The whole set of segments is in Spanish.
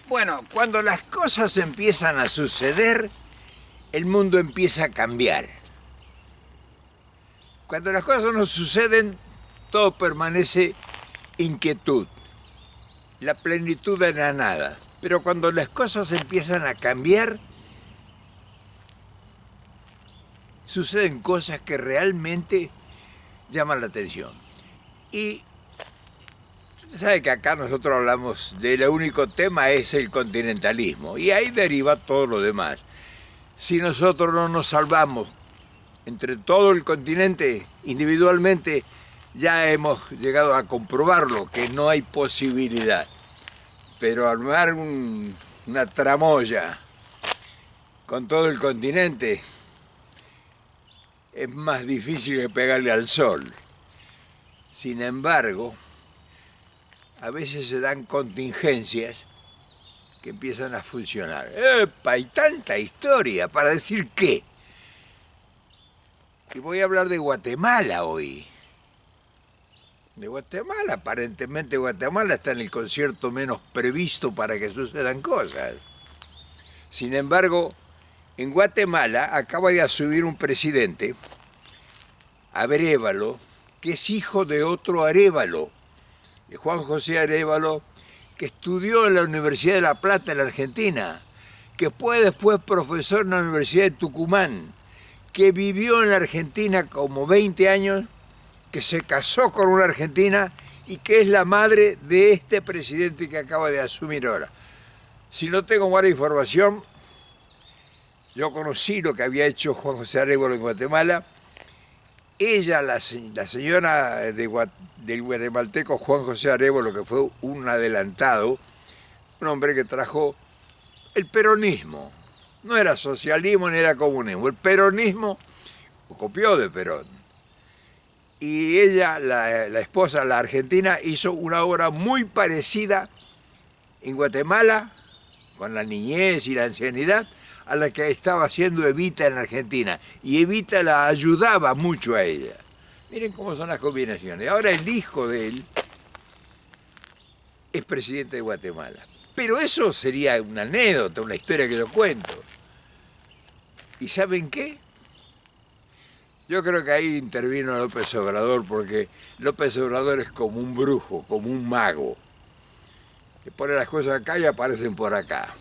Bueno, cuando las cosas empiezan a suceder, el mundo empieza a cambiar. Cuando las cosas no suceden, todo permanece inquietud, la plenitud de la nada. Pero cuando las cosas empiezan a cambiar, suceden cosas que realmente llaman la atención. Y usted sabe que acá nosotros hablamos del único tema es el continentalismo, y ahí deriva todo lo demás. Si nosotros no nos salvamos entre todo el continente individualmente, ya hemos llegado a comprobarlo, que no hay posibilidad. Pero armar una tramoya con todo el continente es más difícil que pegarle al sol. Sin embargo, a veces se dan contingencias que empiezan a funcionar. ¡Epa! Hay tanta historia, ¿para decir qué? Y voy a hablar de Guatemala hoy. De Guatemala, aparentemente Guatemala está en el concierto menos previsto para que sucedan cosas. Sin embargo, en Guatemala acaba de asumir un presidente, Arévalo, que es hijo de otro Arévalo, de Juan José Arévalo, que estudió en la Universidad de La Plata en la Argentina, que fue después profesor en la Universidad de Tucumán, que vivió en la Argentina como 20 años, que se casó con una argentina y que es la madre de este presidente que acaba de asumir ahora. Si no tengo mala información, yo conocí lo que había hecho Juan José Arévalo en Guatemala. Ella, la señora del guatemalteco Juan José Arévalo, que fue un adelantado, un hombre que trajo el peronismo. No era socialismo ni era comunismo, el peronismo copió de Perón. Y ella, la esposa, la argentina, hizo una obra muy parecida en Guatemala, con la niñez y la ancianidad, a la que estaba haciendo Evita en la Argentina. Y Evita la ayudaba mucho a ella. Miren cómo son las combinaciones. Ahora el hijo de él es presidente de Guatemala. Pero eso sería una anécdota, una historia que yo cuento. ¿Y saben qué? Yo creo que ahí intervino López Obrador, porque López Obrador es como un brujo, como un mago, que pone las cosas acá y aparecen por acá.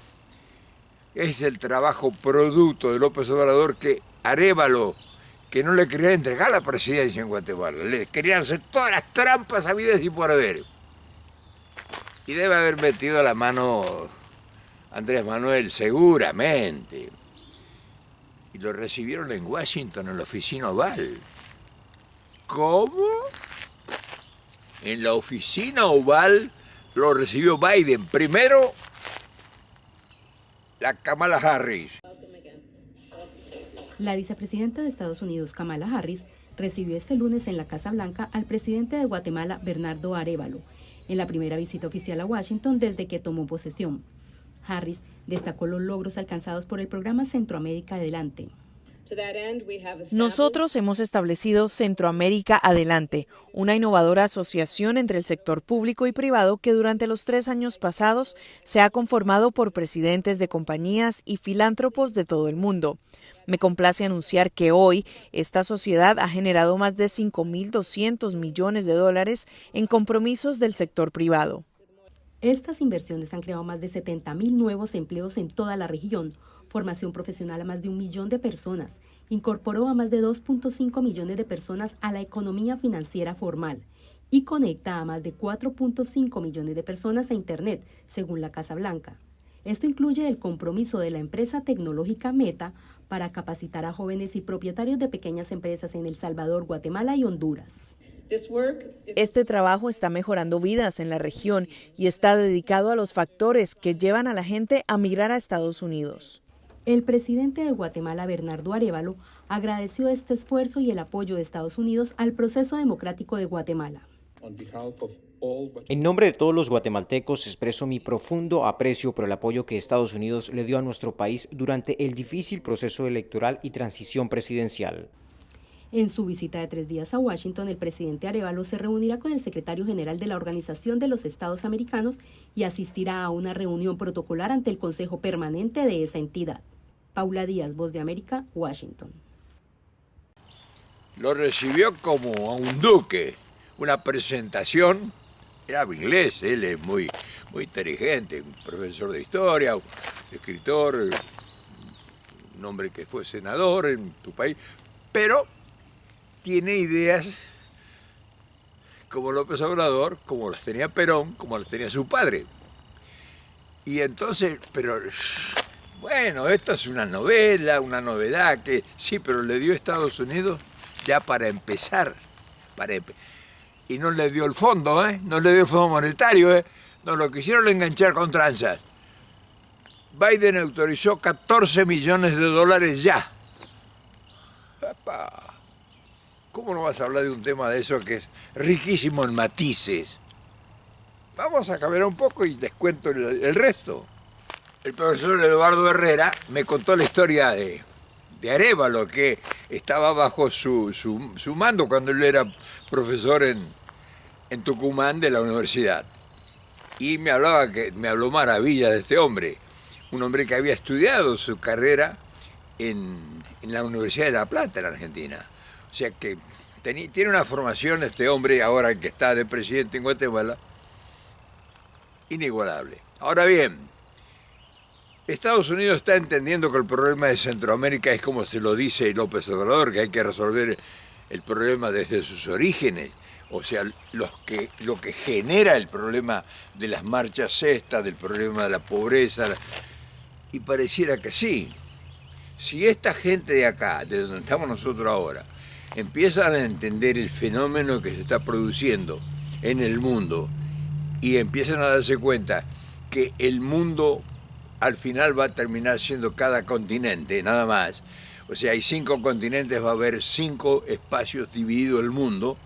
Es el trabajo producto de López Obrador, que Arévalo, que no le quería entregar la presidencia en Guatemala, le querían hacer todas las trampas habidas y por haber. Y debe haber metido la mano Andrés Manuel, seguramente. Y lo recibieron en Washington, en la oficina Oval. ¿Cómo? En la oficina Oval lo recibió Biden. Primero, la Kamala Harris. La vicepresidenta de Estados Unidos, Kamala Harris, recibió este lunes en la Casa Blanca al presidente de Guatemala, Bernardo Arévalo, en la primera visita oficial a Washington desde que tomó posesión. Harris destacó los logros alcanzados por el programa Centroamérica Adelante. Nosotros hemos establecido Centroamérica Adelante, una innovadora asociación entre el sector público y privado que durante los 3 años pasados se ha conformado por presidentes de compañías y filántropos de todo el mundo. Me complace anunciar que hoy esta sociedad ha generado más de $5.200 millones en compromisos del sector privado. Estas inversiones han creado más de 70,000 nuevos empleos en toda la región, formación profesional a más de 1 millón de personas, incorporó a más de 2.5 millones de personas a la economía financiera formal y conecta a más de 4.5 millones de personas a Internet, según la Casa Blanca. Esto incluye el compromiso de la empresa tecnológica Meta para capacitar a jóvenes y propietarios de pequeñas empresas en El Salvador, Guatemala y Honduras. Este trabajo está mejorando vidas en la región y está dedicado a los factores que llevan a la gente a migrar a Estados Unidos. El presidente de Guatemala, Bernardo Arévalo, agradeció este esfuerzo y el apoyo de Estados Unidos al proceso democrático de Guatemala. En nombre de todos los guatemaltecos expreso mi profundo aprecio por el apoyo que Estados Unidos le dio a nuestro país durante el difícil proceso electoral y transición presidencial. En su visita de 3 días a Washington, el presidente Arévalo se reunirá con el secretario general de la Organización de los Estados Americanos y asistirá a una reunión protocolar ante el Consejo Permanente de esa entidad. Paula Díaz, Voz de América, Washington. Lo recibió como a un duque, una presentación. Era inglés, él es muy inteligente, un profesor de historia, un escritor, un hombre que fue senador en tu país, pero tiene ideas como López Obrador, como las tenía Perón, como las tenía su padre. Y entonces, pero bueno, esto es una novela, una novedad que sí, pero le dio a Estados Unidos ya para empezar. Y no le dio el fondo, no le dio el fondo monetario, no lo quisieron enganchar con tranzas. Biden autorizó 14 millones de dólares ya. ¡Epa! ¿Cómo no vas a hablar de un tema de eso que es riquísimo en matices? Vamos a cambiar un poco y les cuento el resto. El profesor Eduardo Herrera me contó la historia de Arévalo, que estaba bajo su mando cuando él era profesor en Tucumán de la universidad. Y me habló maravilla de este hombre, un hombre que había estudiado su carrera en la Universidad de La Plata, en Argentina. O sea que tiene una formación este hombre, ahora que está de presidente en Guatemala, inigualable. Ahora bien, Estados Unidos está entendiendo que el problema de Centroamérica es como se lo dice López Obrador, que hay que resolver el problema desde sus orígenes. O sea, lo que genera el problema de las marchas estas, del problema de la pobreza, y pareciera que sí. Si esta gente de acá, de donde estamos nosotros ahora, empiezan a entender el fenómeno que se está produciendo en el mundo y empiezan a darse cuenta que el mundo al final va a terminar siendo cada continente, nada más. O sea, hay 5 continentes, va a haber 5 espacios divididos el mundo.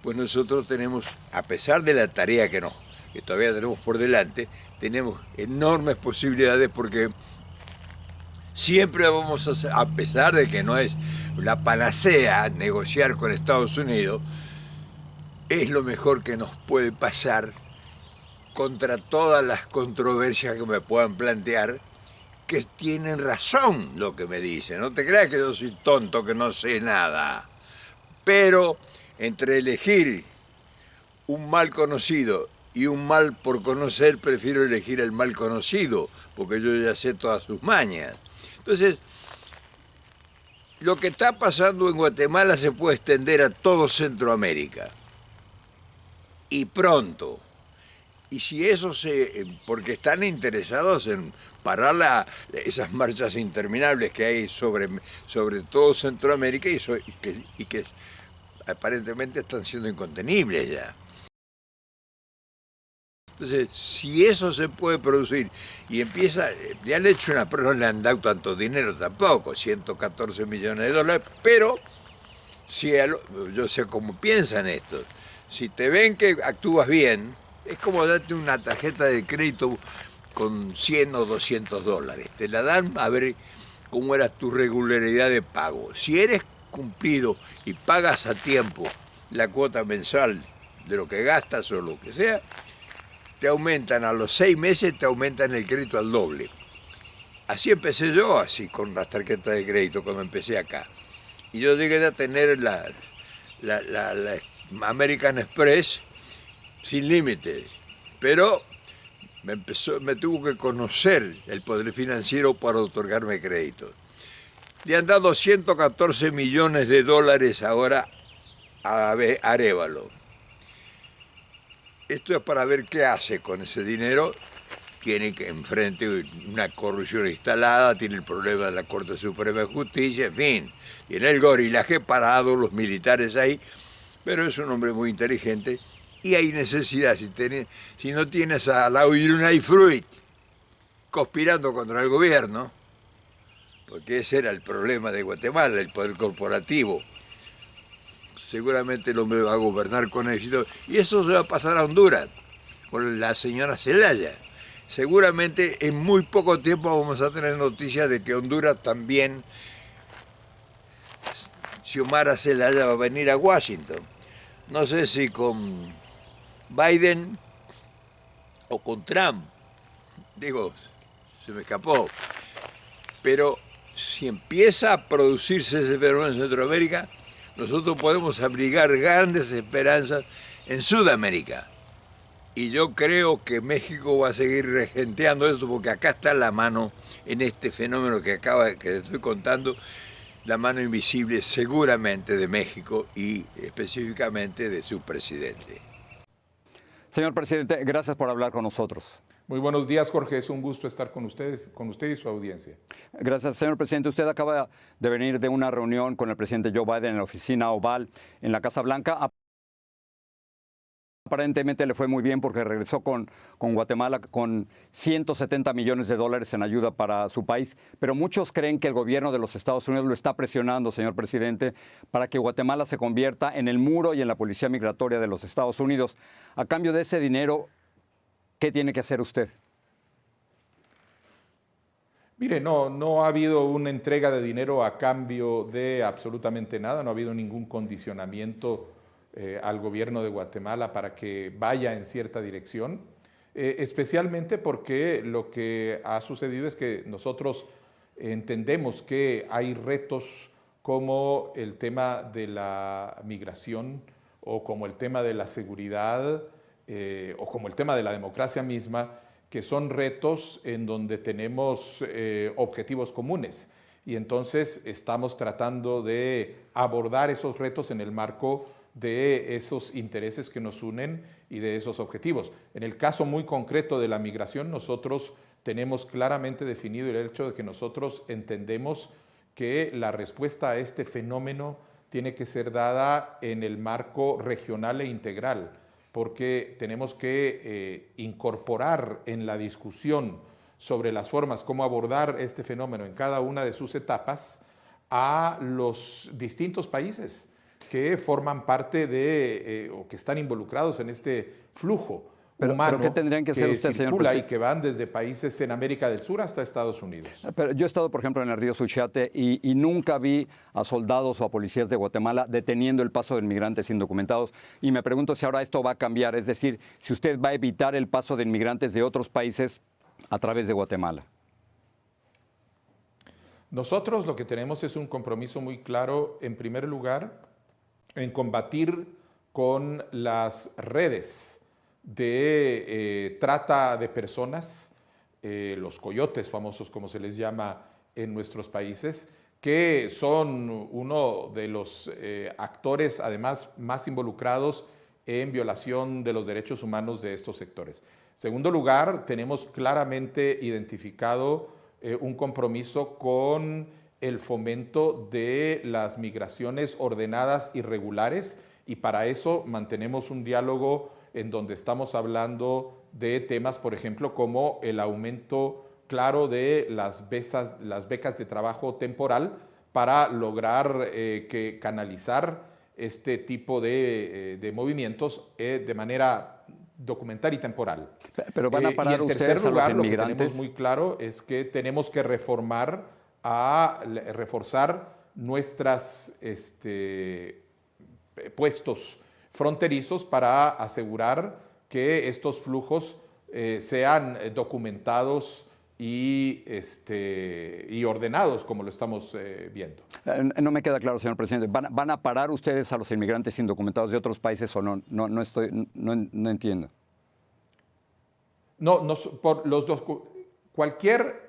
Pues nosotros tenemos, a pesar de la tarea que todavía tenemos por delante, tenemos enormes posibilidades porque siempre vamos a hacer, a pesar de que no es la panacea negociar con Estados Unidos, es lo mejor que nos puede pasar contra todas las controversias que me puedan plantear, que tienen razón lo que me dicen. No te creas que yo soy tonto, que no sé nada. Pero entre elegir un mal conocido y un mal por conocer, prefiero elegir el mal conocido, porque yo ya sé todas sus mañas. Entonces, lo que está pasando en Guatemala se puede extender a todo Centroamérica. Y pronto. Y si eso porque están interesados en parar esas marchas interminables que hay sobre todo Centroamérica y que aparentemente están siendo incontenibles ya. Entonces, si eso se puede producir y empieza, le han hecho no le han dado tanto dinero tampoco, 114 millones de dólares, pero yo sé cómo piensan estos. Si te ven que actúas bien, es como darte una tarjeta de crédito con 100 o 200 dólares. Te la dan a ver cómo era tu regularidad de pago. Si eres cumplido y pagas a tiempo la cuota mensual de lo que gastas o lo que sea, te aumentan a los 6 meses, te aumentan el crédito al doble. Así empecé yo, así con las tarjetas de crédito cuando empecé acá. Y yo llegué a tener la American Express sin límites, pero me tuvo que conocer el poder financiero para otorgarme créditos. Le han dado 114 millones de dólares ahora a Arévalo. Esto es para ver qué hace con ese dinero. Tiene que enfrente una corrupción instalada, tiene el problema de la Corte Suprema de Justicia, en fin, tiene el gorilaje parado, los militares ahí, pero es un hombre muy inteligente y hay necesidad. Si no tienes a Laurina y Fruit conspirando contra el gobierno, porque ese era el problema de Guatemala, el poder corporativo, seguramente el hombre va a gobernar con éxito y eso se va a pasar a Honduras con la señora Zelaya. Seguramente en muy poco tiempo vamos a tener noticias de que Honduras también Xiomara Zelaya va a venir a Washington. No sé si con Biden o con Trump. Digo, se me escapó. Pero si empieza a producirse ese fenómeno en Centroamérica, nosotros podemos abrigar grandes esperanzas en Sudamérica. Y yo creo que México va a seguir regenteando eso, porque acá está la mano en este fenómeno que estoy contando, la mano invisible seguramente de México y específicamente de su presidente. Señor presidente, gracias por hablar con nosotros. Muy buenos días, Jorge. Es un gusto estar con usted y su audiencia. Gracias, señor presidente. Usted acaba de venir de una reunión con el presidente Joe Biden en la oficina Oval en la Casa Blanca. Aparentemente le fue muy bien porque regresó con Guatemala con $170 millones en ayuda para su país, pero muchos creen que el gobierno de los Estados Unidos lo está presionando, señor presidente, para que Guatemala se convierta en el muro y en la policía migratoria de los Estados Unidos. A cambio de ese dinero, ¿qué tiene que hacer usted? Mire, no ha habido una entrega de dinero a cambio de absolutamente nada, no ha habido ningún condicionamiento al gobierno de Guatemala para que vaya en cierta dirección, especialmente porque lo que ha sucedido es que nosotros entendemos que hay retos como el tema de la migración o como el tema de la seguridad o como el tema de la democracia misma, que son retos en donde tenemos objetivos comunes. Y entonces estamos tratando de abordar esos retos en el marco de esos intereses que nos unen y de esos objetivos. En el caso muy concreto de la migración, nosotros tenemos claramente definido el hecho de que nosotros entendemos que la respuesta a este fenómeno tiene que ser dada en el marco regional e integral, porque tenemos que incorporar en la discusión sobre las formas como abordar este fenómeno en cada una de sus etapas a los distintos países que forman parte de o que están involucrados en este flujo humano. ¿Pero qué tendrían que hacer usted, señor presidente? Y que van desde países en América del Sur hasta Estados Unidos. Pero yo he estado, por ejemplo, en el río Suchiate y nunca vi a soldados o a policías de Guatemala deteniendo el paso de inmigrantes indocumentados. Y me pregunto si ahora esto va a cambiar, es decir, si usted va a evitar el paso de inmigrantes de otros países a través de Guatemala. Nosotros lo que tenemos es un compromiso muy claro, en primer lugar, en combatir con las redes de trata de personas, los coyotes famosos como se les llama en nuestros países, que son uno de los actores además más involucrados en violación de los derechos humanos de estos sectores. En segundo lugar, tenemos claramente identificado un compromiso con el fomento de las migraciones ordenadas y regulares, y para eso mantenemos un diálogo en donde estamos hablando de temas, por ejemplo, como el aumento claro de las becas de trabajo temporal para lograr canalizar este tipo de movimientos de manera documental y temporal. Pero van a parar y en tercer ustedes lugar, a los inmigrantes. lo que tenemos muy claro es que tenemos que reforzar nuestras puestos fronterizos para asegurar que estos flujos sean documentados y ordenados, como lo estamos viendo. No me queda claro, señor presidente. ¿Van a parar ustedes a los inmigrantes indocumentados de otros países o no? No entiendo. Cualquier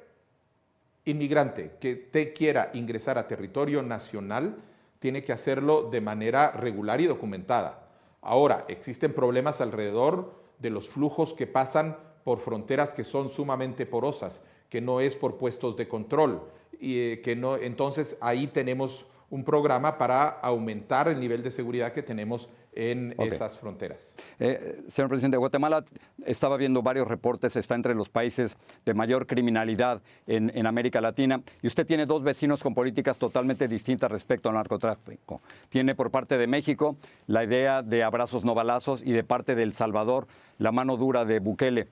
inmigrante que quiera ingresar a territorio nacional tiene que hacerlo de manera regular y documentada. Ahora, existen problemas alrededor de los flujos que pasan por fronteras que son sumamente porosas, que no es por puestos de control. Entonces, ahí tenemos un programa para aumentar el nivel de seguridad que tenemos en esas fronteras. Señor presidente, Guatemala, estaba viendo varios reportes, está entre los países de mayor criminalidad en América Latina, y usted tiene dos vecinos con políticas totalmente distintas respecto al narcotráfico. Tiene por parte de México la idea de abrazos no balazos y de parte de El Salvador la mano dura de Bukele.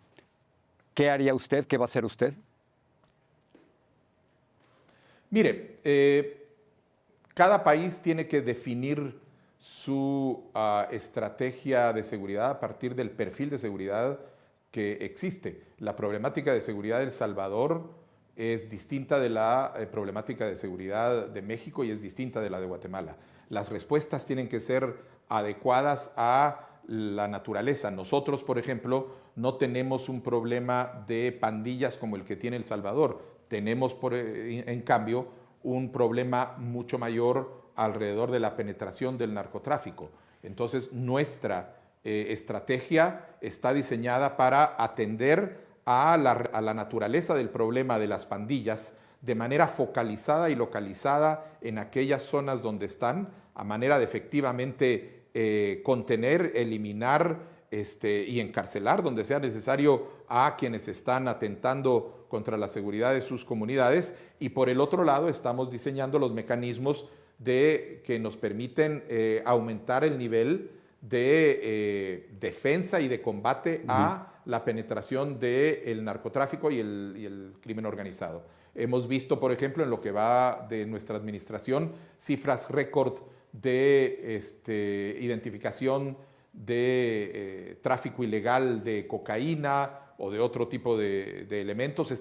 ¿Qué haría usted? ¿Qué va a hacer usted? Mire, Cada país tiene que definir su estrategia de seguridad a partir del perfil de seguridad que existe. La problemática de seguridad de El Salvador es distinta de la problemática de seguridad de México y es distinta de la de Guatemala. Las respuestas tienen que ser adecuadas a la naturaleza. Nosotros, por ejemplo, no tenemos un problema de pandillas como el que tiene El Salvador. Tenemos, en cambio, un problema mucho mayor alrededor de la penetración del narcotráfico. Entonces, nuestra estrategia está diseñada para atender a la naturaleza del problema de las pandillas de manera focalizada y localizada en aquellas zonas donde están, a manera de efectivamente contener, eliminar y encarcelar donde sea necesario a quienes están atentando contra la seguridad de sus comunidades. Y por el otro lado estamos diseñando los mecanismos que nos permiten aumentar el nivel de defensa y de combate a la penetración del narcotráfico y el crimen organizado. Hemos visto, por ejemplo, en lo que va de nuestra administración, cifras récord de identificación de tráfico ilegal de cocaína o de otro tipo de elementos.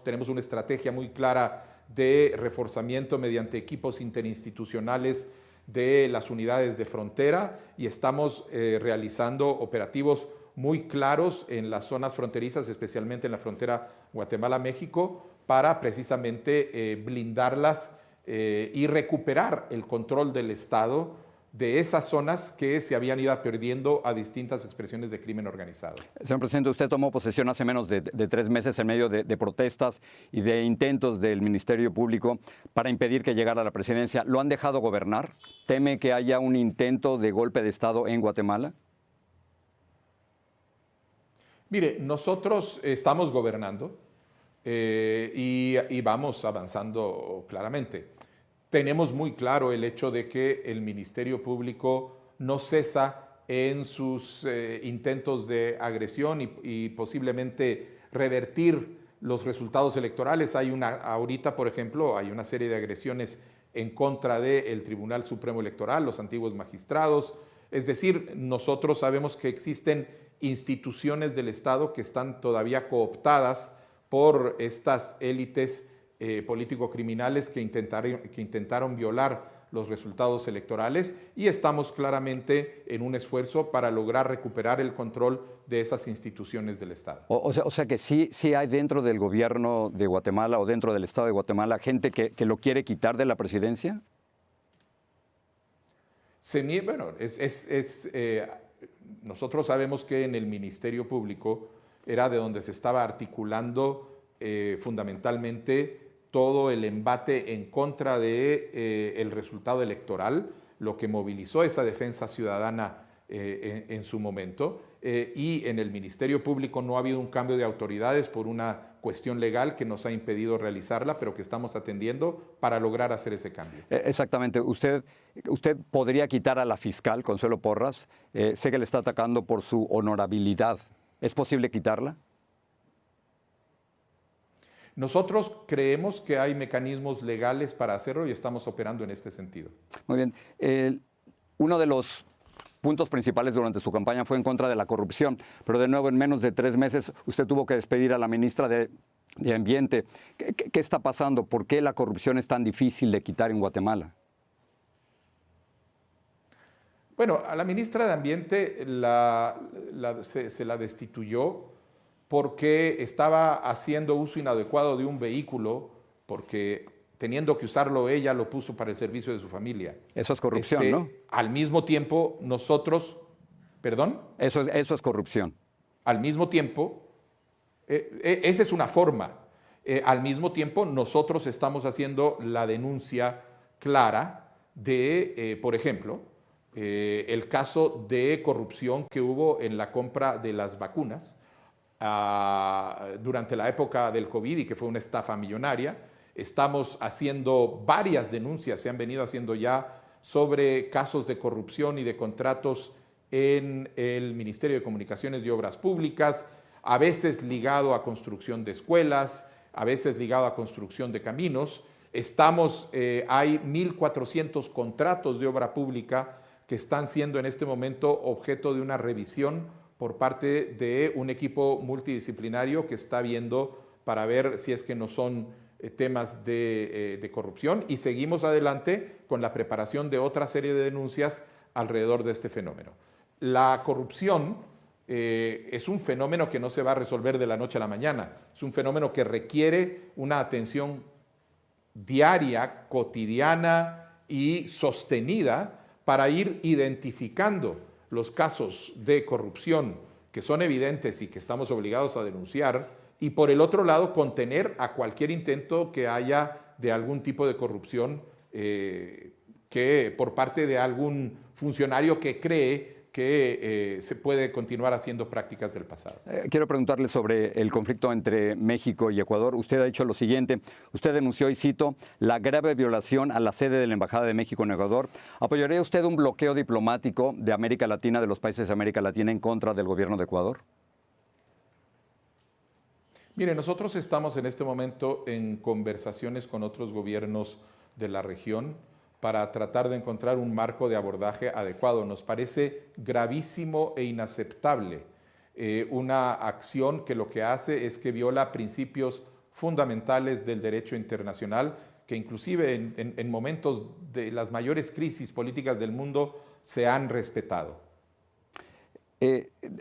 Tenemos una estrategia muy clara de reforzamiento mediante equipos interinstitucionales de las unidades de frontera y estamos realizando operativos muy claros en las zonas fronterizas, especialmente en la frontera Guatemala-México, para precisamente blindarlas y recuperar el control del Estado de esas zonas que se habían ido perdiendo a distintas expresiones de crimen organizado. Señor presidente, usted tomó posesión hace menos de 3 meses en medio de protestas y de intentos del Ministerio Público para impedir que llegara a la presidencia. ¿Lo han dejado gobernar? ¿Teme que haya un intento de golpe de Estado en Guatemala? Mire, nosotros estamos gobernando y vamos avanzando claramente. Tenemos muy claro el hecho de que el Ministerio Público no cesa en sus intentos de agresión y posiblemente revertir los resultados electorales. Ahorita, por ejemplo, hay una serie de agresiones en contra del Tribunal Supremo Electoral, los antiguos magistrados. Es decir, nosotros sabemos que existen instituciones del Estado que están todavía cooptadas por estas élites político-criminales que intentaron violar los resultados electorales y estamos claramente en un esfuerzo para lograr recuperar el control de esas instituciones del Estado. O sea que sí hay dentro del gobierno de Guatemala o dentro del Estado de Guatemala gente que lo quiere quitar de la presidencia. Bueno, nosotros sabemos que en el Ministerio Público era de donde se estaba articulando fundamentalmente todo el embate en contra de el resultado electoral, lo que movilizó esa defensa ciudadana en su momento. Y en el Ministerio Público no ha habido un cambio de autoridades por una cuestión legal que nos ha impedido realizarla, pero que estamos atendiendo para lograr hacer ese cambio. Exactamente. Usted podría quitar a la fiscal, Consuelo Porras. Sé que le está atacando por su honorabilidad. ¿Es posible quitarla? Nosotros creemos que hay mecanismos legales para hacerlo y estamos operando en este sentido. Muy bien. Uno de los puntos principales durante su campaña fue en contra de la corrupción, pero de nuevo en menos de 3 meses usted tuvo que despedir a la ministra de Ambiente. ¿Qué está pasando? ¿Por qué la corrupción es tan difícil de quitar en Guatemala? Bueno, a la ministra de Ambiente se la destituyó porque estaba haciendo uso inadecuado de un vehículo, porque teniendo que usarlo ella, lo puso para el servicio de su familia. Eso es corrupción, ¿no? Al mismo tiempo, nosotros... ¿Perdón? Eso es corrupción. Al mismo tiempo, esa es una forma. Al mismo tiempo, nosotros estamos haciendo la denuncia clara de, por ejemplo, el caso de corrupción que hubo en la compra de las vacunas durante la época del COVID y que fue una estafa millonaria. Estamos haciendo varias denuncias, se han venido haciendo ya sobre casos de corrupción y de contratos en el Ministerio de Comunicaciones y Obras Públicas, a veces ligado a construcción de escuelas, a veces ligado a construcción de caminos, Hay 1.400 contratos de obra pública que están siendo en este momento objeto de una revisión por parte de un equipo multidisciplinario que está viendo para ver si es que no son temas de corrupción, y seguimos adelante con la preparación de otra serie de denuncias alrededor de este fenómeno. La corrupción es un fenómeno que no se va a resolver de la noche a la mañana, es un fenómeno que requiere una atención diaria, cotidiana y sostenida para ir identificando los casos de corrupción que son evidentes y que estamos obligados a denunciar, y por el otro lado contener a cualquier intento que haya de algún tipo de corrupción que por parte de algún funcionario que cree que se puede continuar haciendo prácticas del pasado. Quiero preguntarle sobre el conflicto entre México y Ecuador. Usted ha dicho lo siguiente, usted denunció, y cito, la grave violación a la sede de la Embajada de México en Ecuador. ¿Apoyaría usted un bloqueo diplomático de América Latina, de los países de América Latina, en contra del gobierno de Ecuador? Mire, nosotros estamos en este momento en conversaciones con otros gobiernos de la región para tratar de encontrar un marco de abordaje adecuado. Nos parece gravísimo e inaceptable una acción que lo que hace es que viola principios fundamentales del derecho internacional, que inclusive en momentos de las mayores crisis políticas del mundo se han respetado.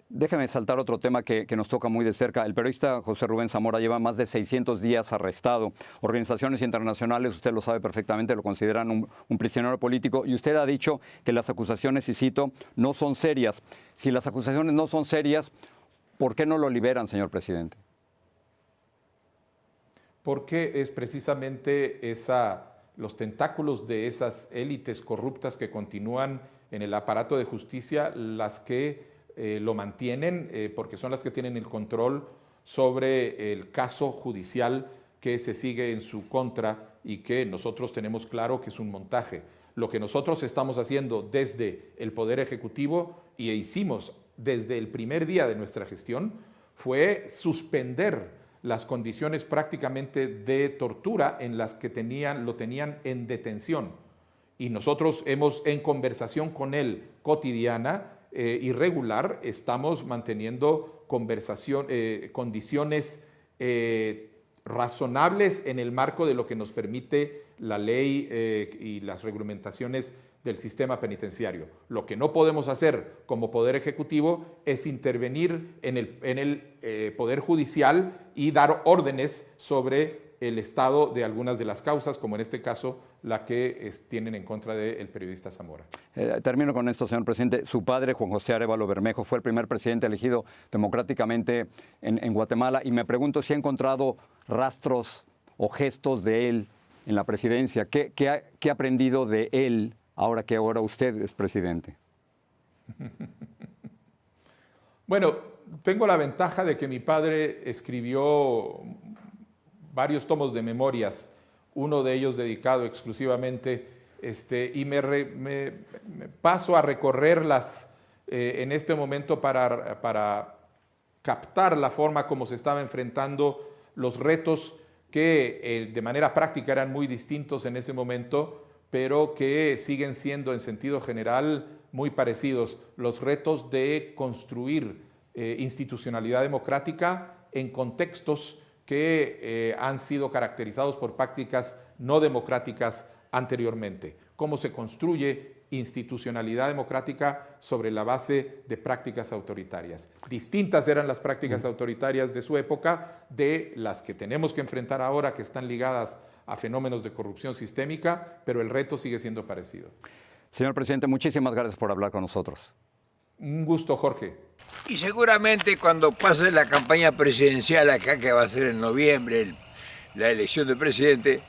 Déjame saltar otro tema que nos toca muy de cerca. El periodista José Rubén Zamora lleva más de 600 días arrestado. Organizaciones internacionales, usted lo sabe perfectamente, lo consideran un prisionero político, y usted ha dicho que las acusaciones, y cito, no son serias. Si las acusaciones no son serias, ¿por qué no lo liberan, señor presidente? Porque es precisamente los tentáculos de esas élites corruptas que continúan en el aparato de justicia las que lo mantienen, porque son las que tienen el control sobre el caso judicial que se sigue en su contra y que nosotros tenemos claro que es un montaje. Lo que nosotros estamos haciendo desde el Poder Ejecutivo y hicimos desde el primer día de nuestra gestión fue suspender las condiciones prácticamente de tortura en las que lo tenían en detención. Y nosotros en conversación con él cotidiana y regular, estamos manteniendo condiciones razonables en el marco de lo que nos permite la ley y las reglamentaciones del sistema penitenciario. Lo que no podemos hacer como Poder Ejecutivo es intervenir en el Poder Judicial y dar órdenes sobre el estado de algunas de las causas, como en este caso la que tienen en contra del periodista Zamora. Termino con esto, señor presidente. Su padre, Juan José Arévalo Bermejo, fue el primer presidente elegido democráticamente en Guatemala, y me pregunto si ha encontrado rastros o gestos de él en la presidencia. ¿Qué ha aprendido de él ahora que usted es presidente? Bueno, tengo la ventaja de que mi padre escribió varios tomos de memorias, uno de ellos dedicado exclusivamente, y me paso a recorrerlas en este momento para captar la forma como se estaba enfrentando los retos que de manera práctica eran muy distintos en ese momento, pero que siguen siendo en sentido general muy parecidos. Los retos de construir institucionalidad democrática en contextos que han sido caracterizados por prácticas no democráticas anteriormente. Cómo se construye institucionalidad democrática sobre la base de prácticas autoritarias. Distintas eran las prácticas autoritarias de su época de las que tenemos que enfrentar ahora, que están ligadas a fenómenos de corrupción sistémica, pero el reto sigue siendo parecido. Señor presidente, muchísimas gracias por hablar con nosotros. Un gusto, Jorge. Y seguramente cuando pase la campaña presidencial acá, que va a ser en noviembre, la elección de presidente,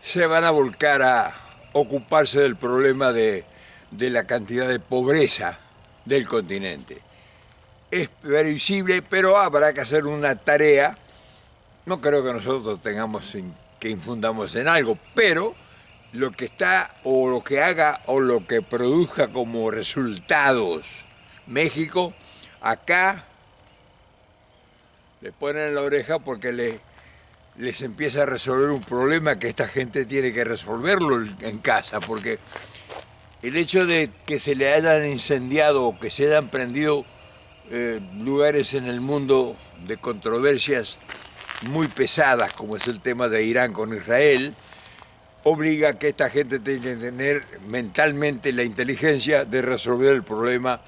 se van a volcar a ocuparse del problema de la cantidad de pobreza del continente. Es previsible, pero habrá que hacer una tarea. No creo que nosotros tengamos que infundamos en algo, pero lo que está o lo que haga o lo que produzca como resultados México, acá le ponen la oreja porque les empieza a resolver un problema que esta gente tiene que resolverlo en casa, porque el hecho de que se le hayan incendiado o que se hayan prendido lugares en el mundo de controversias muy pesadas, como es el tema de Irán con Israel, obliga a que esta gente tenga que tener mentalmente la inteligencia de resolver el problema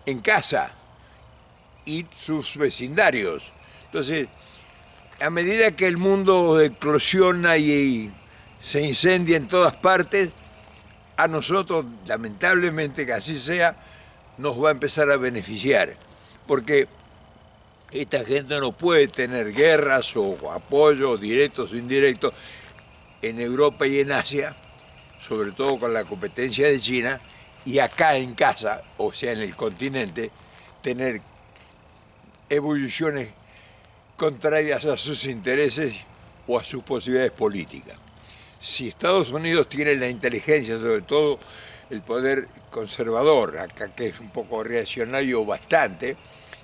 en casa y sus vecindarios. Entonces, a medida que el mundo eclosiona y se incendia en todas partes, a nosotros, lamentablemente que así sea, nos va a empezar a beneficiar, porque esta gente no puede tener guerras o apoyos directos o indirectos en Europa y en Asia, sobre todo con la competencia de China, y acá en casa, o sea en el continente, tener evoluciones contrarias a sus intereses o a sus posibilidades políticas. Si Estados Unidos tiene la inteligencia, sobre todo el poder conservador, acá que es un poco reaccionario bastante,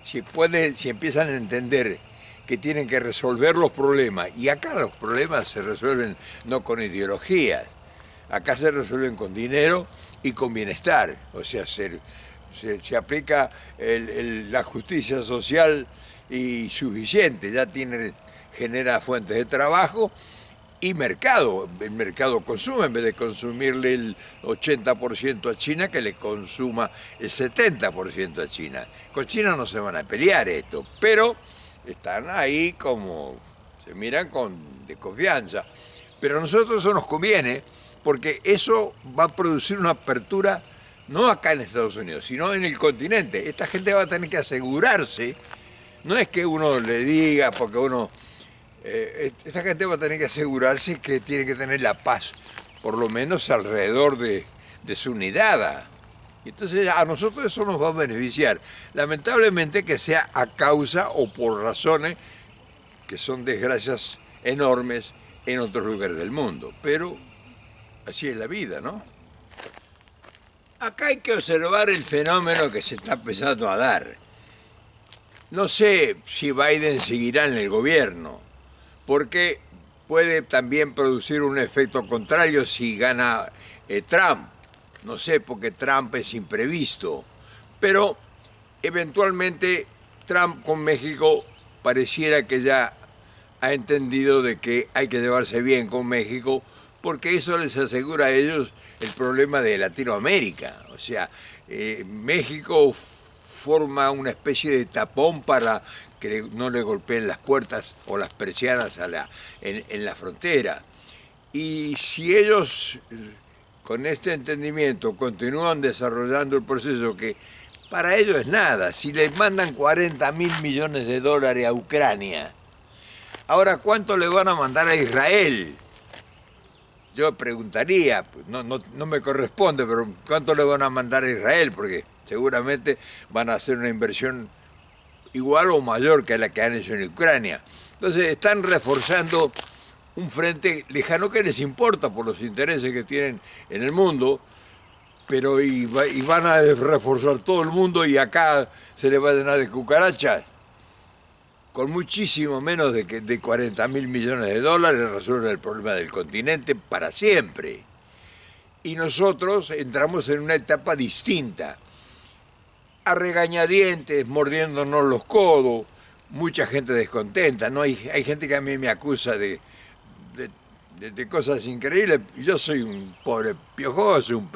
si empiezan a entender que tienen que resolver los problemas, y acá los problemas se resuelven no con ideologías, acá se resuelven con dinero y con bienestar, o sea, se aplica la justicia social y suficiente, ya genera fuentes de trabajo y mercado. El mercado consume, en vez de consumirle el 80% a China, que le consuma el 70% a China. Con China no se van a pelear esto, pero están ahí como, se miran con desconfianza. Pero a nosotros eso nos conviene, porque eso va a producir una apertura, no acá en Estados Unidos, sino en el continente. Esta gente va a tener que asegurarse, no es que uno le diga, porque esta gente va a tener que asegurarse que tiene que tener la paz, por lo menos alrededor de su unidad. Entonces a nosotros eso nos va a beneficiar. Lamentablemente que sea a causa o por razones que son desgracias enormes en otros lugares del mundo. Pero así es la vida, ¿no? Acá hay que observar el fenómeno que se está empezando a dar. No sé si Biden seguirá en el gobierno, porque puede también producir un efecto contrario si gana Trump. No sé, porque Trump es imprevisto, pero eventualmente Trump con México pareciera que ya ha entendido de que hay que llevarse bien con México, porque eso les asegura a ellos el problema de Latinoamérica. O sea, México forma una especie de tapón para que no le golpeen las puertas o las persianas en la frontera. Y si ellos con este entendimiento continúan desarrollando el proceso, que para ellos es nada, si les mandan 40.000 millones de dólares a Ucrania, ahora ¿cuánto le van a mandar a Israel? Yo preguntaría, no me corresponde, pero ¿cuánto le van a mandar a Israel? Porque seguramente van a hacer una inversión igual o mayor que la que han hecho en Ucrania. Entonces están reforzando un frente lejano que les importa por los intereses que tienen en el mundo, pero y van a reforzar todo el mundo y acá se les va a llenar de cucarachas. Con muchísimo menos de 40.000 millones de dólares resuelven el problema del continente para siempre. Y nosotros entramos en una etapa distinta, a regañadientes, mordiéndonos los codos, mucha gente descontenta, ¿no? Hay gente que a mí me acusa de cosas increíbles. Yo soy un pobre piojoso, un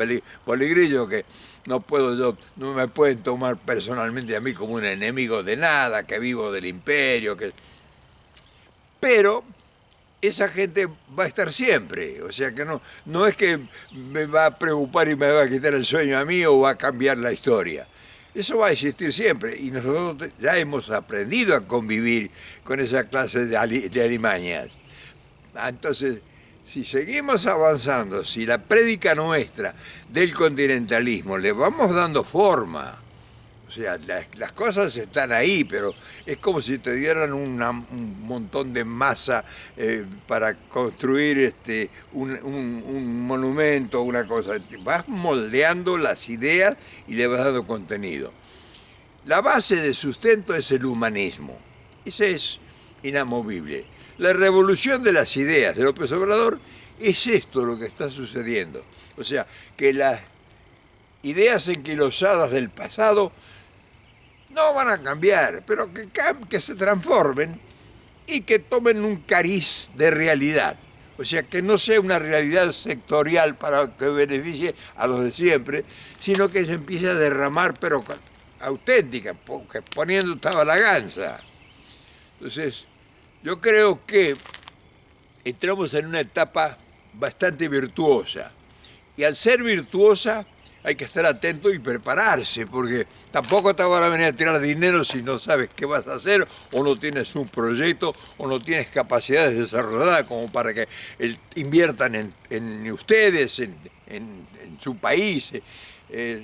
poligrillo que no me pueden tomar personalmente a mí como un enemigo de nada, que vivo del imperio, pero esa gente va a estar siempre, o sea que no es que me va a preocupar y me va a quitar el sueño a mí o va a cambiar la historia. Eso va a existir siempre y nosotros ya hemos aprendido a convivir con esa clase de alimañas. Entonces, si seguimos avanzando, si la prédica nuestra del continentalismo le vamos dando forma, o sea, las cosas están ahí, pero es como si te dieran un montón de masa para construir un monumento o una cosa. Vas moldeando las ideas y le vas dando contenido. La base de sustento es el humanismo. Ese es inamovible. La revolución de las ideas de López Obrador es esto lo que está sucediendo. O sea, que las ideas enquilosadas del pasado no van a cambiar, pero que se transformen y que tomen un cariz de realidad. O sea, que no sea una realidad sectorial para que beneficie a los de siempre, sino que se empiece a derramar, pero auténtica, poniendo extravaganza. Entonces, yo creo que entramos en una etapa bastante virtuosa. Y al ser virtuosa hay que estar atento y prepararse, porque tampoco te van a venir a tirar dinero si no sabes qué vas a hacer, o no tienes un proyecto, o no tienes capacidades desarrolladas como para que inviertan en ustedes, en su país.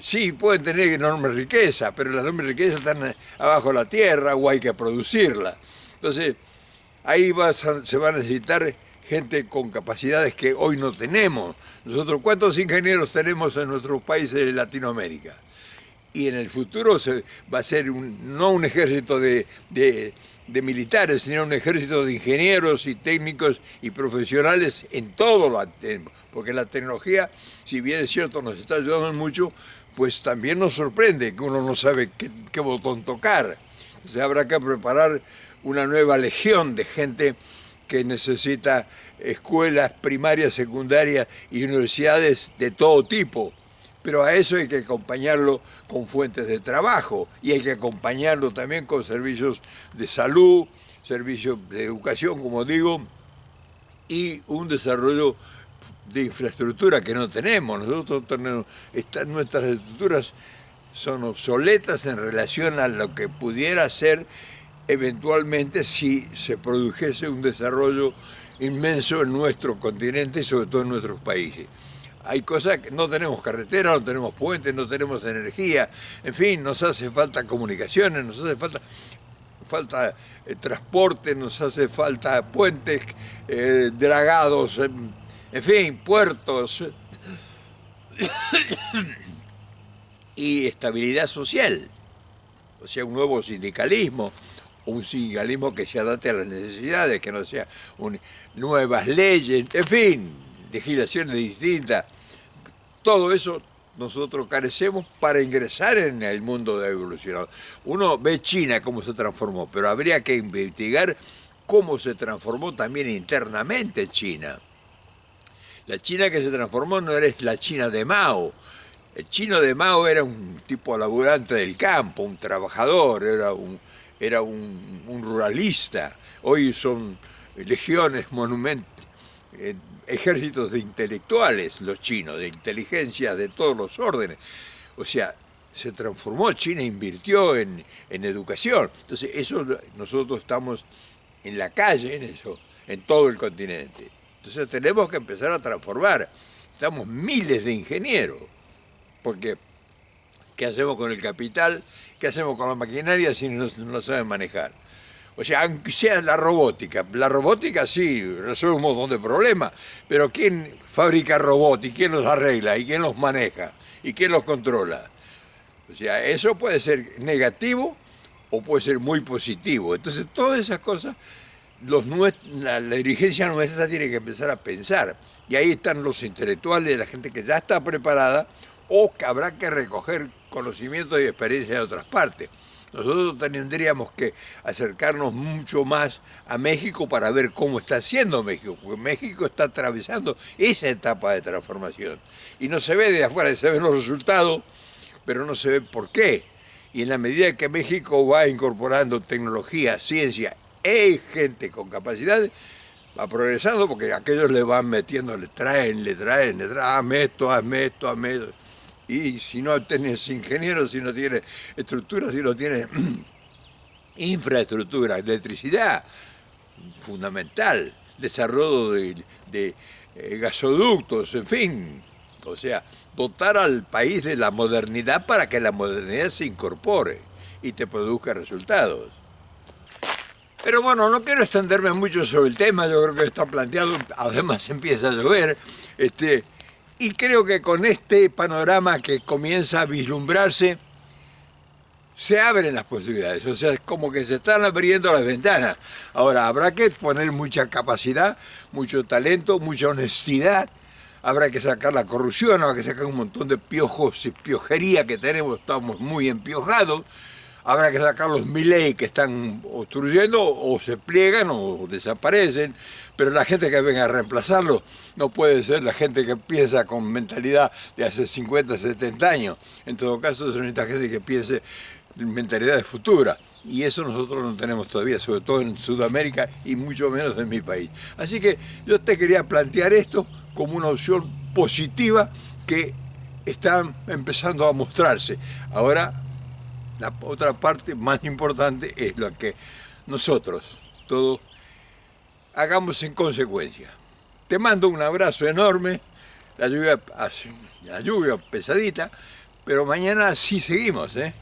Sí, pueden tener enorme riqueza, pero las enormes riquezas están abajo de la tierra o hay que producirla. Entonces, ahí se va a necesitar gente con capacidades que hoy no tenemos. Nosotros, ¿cuántos ingenieros tenemos en nuestros países de Latinoamérica? Y en el futuro va a ser no un ejército de militares, sino un ejército de ingenieros y técnicos y profesionales en todo lo tiempo. Porque la tecnología, si bien es cierto, nos está ayudando mucho, pues también nos sorprende que uno no sabe qué botón tocar. Entonces habrá que preparar una nueva legión de gente que necesita escuelas primarias, secundarias y universidades de todo tipo. Pero a eso hay que acompañarlo con fuentes de trabajo y hay que acompañarlo también con servicios de salud, servicios de educación, como digo, y un desarrollo de infraestructura que no tenemos. Nosotros tenemos, nuestras estructuras son obsoletas en relación a lo que pudiera ser eventualmente si se produjese un desarrollo inmenso en nuestro continente y sobre todo en nuestros países. Hay cosas que no tenemos carreteras, no tenemos puentes, no tenemos energía, en fin, nos hace falta comunicaciones, nos hace falta transporte, nos hace falta puentes, dragados, en fin, puertos y estabilidad social, o sea, un nuevo sindicalismo, un sindicalismo que se adapte a las necesidades, que no sea nuevas leyes, en fin, legislaciones distintas. Todo eso nosotros carecemos para ingresar en el mundo de evolucionado. Uno ve China cómo se transformó, pero habría que investigar cómo se transformó también internamente China. La China que se transformó no era la China de Mao. El chino de Mao era un tipo laburante del campo, un trabajador, era un ruralista. Hoy son legiones, monumentos, ejércitos de intelectuales, los chinos, de inteligencia de todos los órdenes. O sea, se transformó, China invirtió en educación. Entonces, eso nosotros estamos en la calle, en eso, en todo el continente. Entonces, tenemos que empezar a transformar. Estamos miles de ingenieros, porque ¿qué hacemos con el capital? ¿Qué hacemos con la maquinaria si no lo saben manejar? O sea, aunque sea la robótica sí resuelve un montón de problemas, pero ¿quién fabrica robots y quién los arregla y quién los maneja y quién los controla? O sea, eso puede ser negativo o puede ser muy positivo. Entonces, todas esas cosas, la dirigencia nuestra tiene que empezar a pensar. Y ahí están los intelectuales, la gente que ya está preparada o que habrá que recoger conocimiento y experiencia de otras partes. Nosotros tendríamos que acercarnos mucho más a México para ver cómo está haciendo México, porque México está atravesando esa etapa de transformación. Y no se ve de afuera, se ven los resultados, pero no se ve por qué. Y en la medida que México va incorporando tecnología, ciencia e gente con capacidades, va progresando, porque aquellos le van metiendo, le traen, hazme esto. Y si no tienes ingenieros, si no tienes estructuras, si no tienes infraestructura, electricidad, fundamental, desarrollo de gasoductos, en fin. O sea, dotar al país de la modernidad para que la modernidad se incorpore y te produzca resultados. Pero bueno, no quiero extenderme mucho sobre el tema, yo creo que está planteado, además empieza a llover, y creo que con este panorama que comienza a vislumbrarse, se abren las posibilidades, o sea, es como que se están abriendo las ventanas. Ahora, habrá que poner mucha capacidad, mucho talento, mucha honestidad, habrá que sacar la corrupción, habrá que sacar un montón de piojos y piojería que tenemos, estamos muy empiojados, habrá que sacar los Milei que están obstruyendo, o se pliegan o desaparecen, pero la gente que venga a reemplazarlo no puede ser la gente que piensa con mentalidad de hace 50, 70 años. En todo caso, es esta gente que piense en mentalidades futuras. Y eso nosotros no tenemos todavía, sobre todo en Sudamérica y mucho menos en mi país. Así que yo te quería plantear esto como una opción positiva que está empezando a mostrarse. Ahora, la otra parte más importante es lo que nosotros, todos, hagamos en consecuencia. Te mando un abrazo enorme, la lluvia pesadita, pero mañana sí seguimos, ¿eh?